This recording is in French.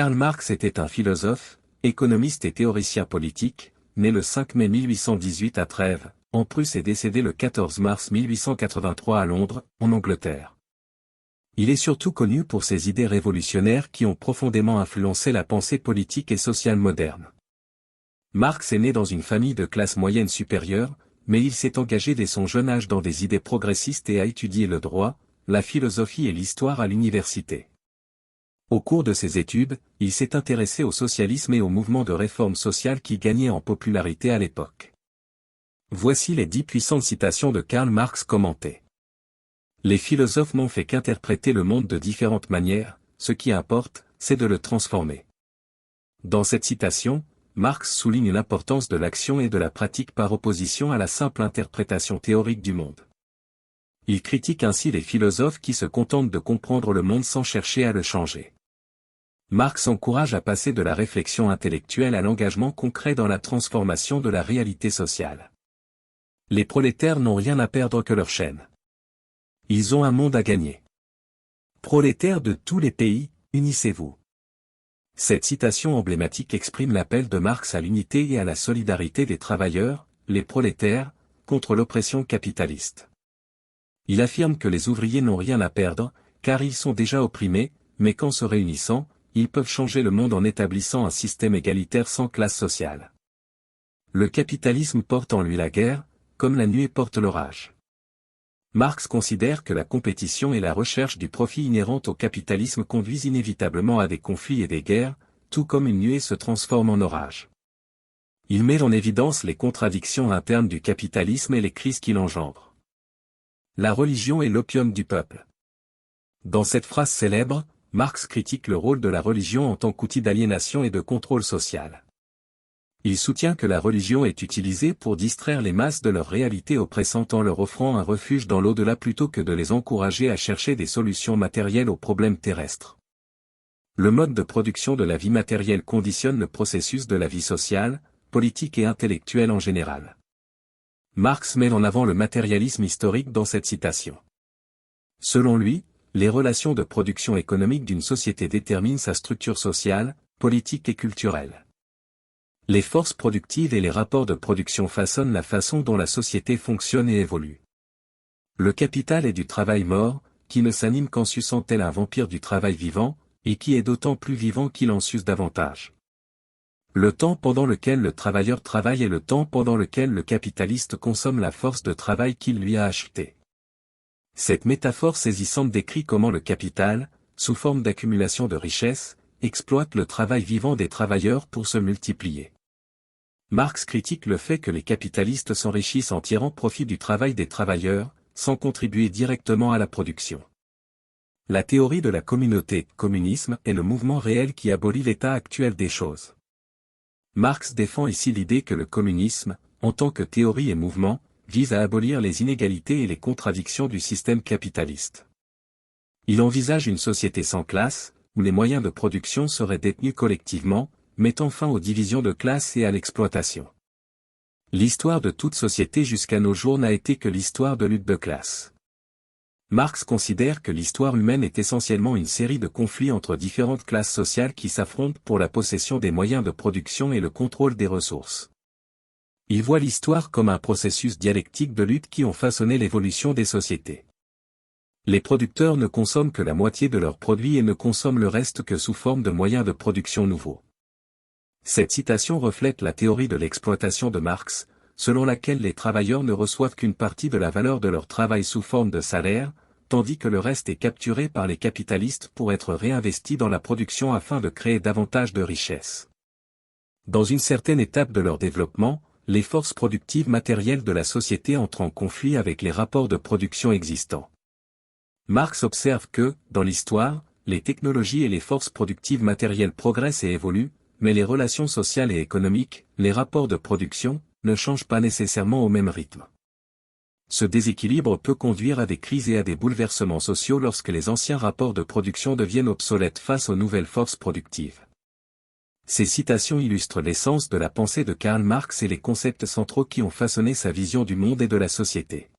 Karl Marx était un philosophe, économiste et théoricien politique, né le 5 mai 1818 à Trèves, en Prusse et décédé le 14 mars 1883 à Londres, en Angleterre. Il est surtout connu pour ses idées révolutionnaires qui ont profondément influencé la pensée politique et sociale moderne. Marx est né dans une famille de classe moyenne supérieure, mais il s'est engagé dès son jeune âge dans des idées progressistes et a étudié le droit, la philosophie et l'histoire à l'université. Au cours de ses études, il s'est intéressé au socialisme et au mouvement de réforme sociale qui gagnait en popularité à l'époque. Voici les 10 puissantes citations de Karl Marx commentées. Les philosophes n'ont fait qu'interpréter le monde de différentes manières, ce qui importe, c'est de le transformer. Dans cette citation, Marx souligne l'importance de l'action et de la pratique par opposition à la simple interprétation théorique du monde. Il critique ainsi les philosophes qui se contentent de comprendre le monde sans chercher à le changer. Marx encourage à passer de la réflexion intellectuelle à l'engagement concret dans la transformation de la réalité sociale. Les prolétaires n'ont rien à perdre que leur chaîne. Ils ont un monde à gagner. Prolétaires de tous les pays, unissez-vous. Cette citation emblématique exprime l'appel de Marx à l'unité et à la solidarité des travailleurs, les prolétaires, contre l'oppression capitaliste. Il affirme que les ouvriers n'ont rien à perdre, car ils sont déjà opprimés, mais qu'en se réunissant, ils peuvent changer le monde en établissant un système égalitaire sans classe sociale. Le capitalisme porte en lui la guerre, comme la nuée porte l'orage. Marx considère que la compétition et la recherche du profit inhérente au capitalisme conduisent inévitablement à des conflits et des guerres, tout comme une nuée se transforme en orage. Il met en évidence les contradictions internes du capitalisme et les crises qu'il engendre. La religion est l'opium du peuple. Dans cette phrase célèbre, Marx critique le rôle de la religion en tant qu'outil d'aliénation et de contrôle social. Il soutient que la religion est utilisée pour distraire les masses de leur réalité oppressante en leur offrant un refuge dans l'au-delà plutôt que de les encourager à chercher des solutions matérielles aux problèmes terrestres. Le mode de production de la vie matérielle conditionne le processus de la vie sociale, politique et intellectuelle en général. Marx met en avant le matérialisme historique dans cette citation. Selon lui, les relations de production économique d'une société déterminent sa structure sociale, politique et culturelle. Les forces productives et les rapports de production façonnent la façon dont la société fonctionne et évolue. Le capital est du travail mort, qui ne s'anime qu'en suçant tel un vampire du travail vivant, et qui est d'autant plus vivant qu'il en suce davantage. Le temps pendant lequel le travailleur travaille est le temps pendant lequel le capitaliste consomme la force de travail qu'il lui a achetée. Cette métaphore saisissante décrit comment le capital, sous forme d'accumulation de richesses, exploite le travail vivant des travailleurs pour se multiplier. Marx critique le fait que les capitalistes s'enrichissent en tirant profit du travail des travailleurs, sans contribuer directement à la production. La théorie de la communauté, communisme, est le mouvement réel qui abolit l'état actuel des choses. Marx défend ici l'idée que le communisme, en tant que théorie et mouvement, vise à abolir les inégalités et les contradictions du système capitaliste. Il envisage une société sans classe, où les moyens de production seraient détenus collectivement, mettant fin aux divisions de classe et à l'exploitation. L'histoire de toute société jusqu'à nos jours n'a été que l'histoire de lutte de classe. Marx considère que l'histoire humaine est essentiellement une série de conflits entre différentes classes sociales qui s'affrontent pour la possession des moyens de production et le contrôle des ressources. Il voit l'histoire comme un processus dialectique de lutte qui ont façonné l'évolution des sociétés. Les producteurs ne consomment que la moitié de leurs produits et ne consomment le reste que sous forme de moyens de production nouveaux. Cette citation reflète la théorie de l'exploitation de Marx, selon laquelle les travailleurs ne reçoivent qu'une partie de la valeur de leur travail sous forme de salaire, tandis que le reste est capturé par les capitalistes pour être réinvesti dans la production afin de créer davantage de richesses. Dans une certaine étape de leur développement, les forces productives matérielles de la société entrent en conflit avec les rapports de production existants. Marx observe que, dans l'histoire, les technologies et les forces productives matérielles progressent et évoluent, mais les relations sociales et économiques, les rapports de production, ne changent pas nécessairement au même rythme. Ce déséquilibre peut conduire à des crises et à des bouleversements sociaux lorsque les anciens rapports de production deviennent obsolètes face aux nouvelles forces productives. Ces citations illustrent l'essence de la pensée de Karl Marx et les concepts centraux qui ont façonné sa vision du monde et de la société.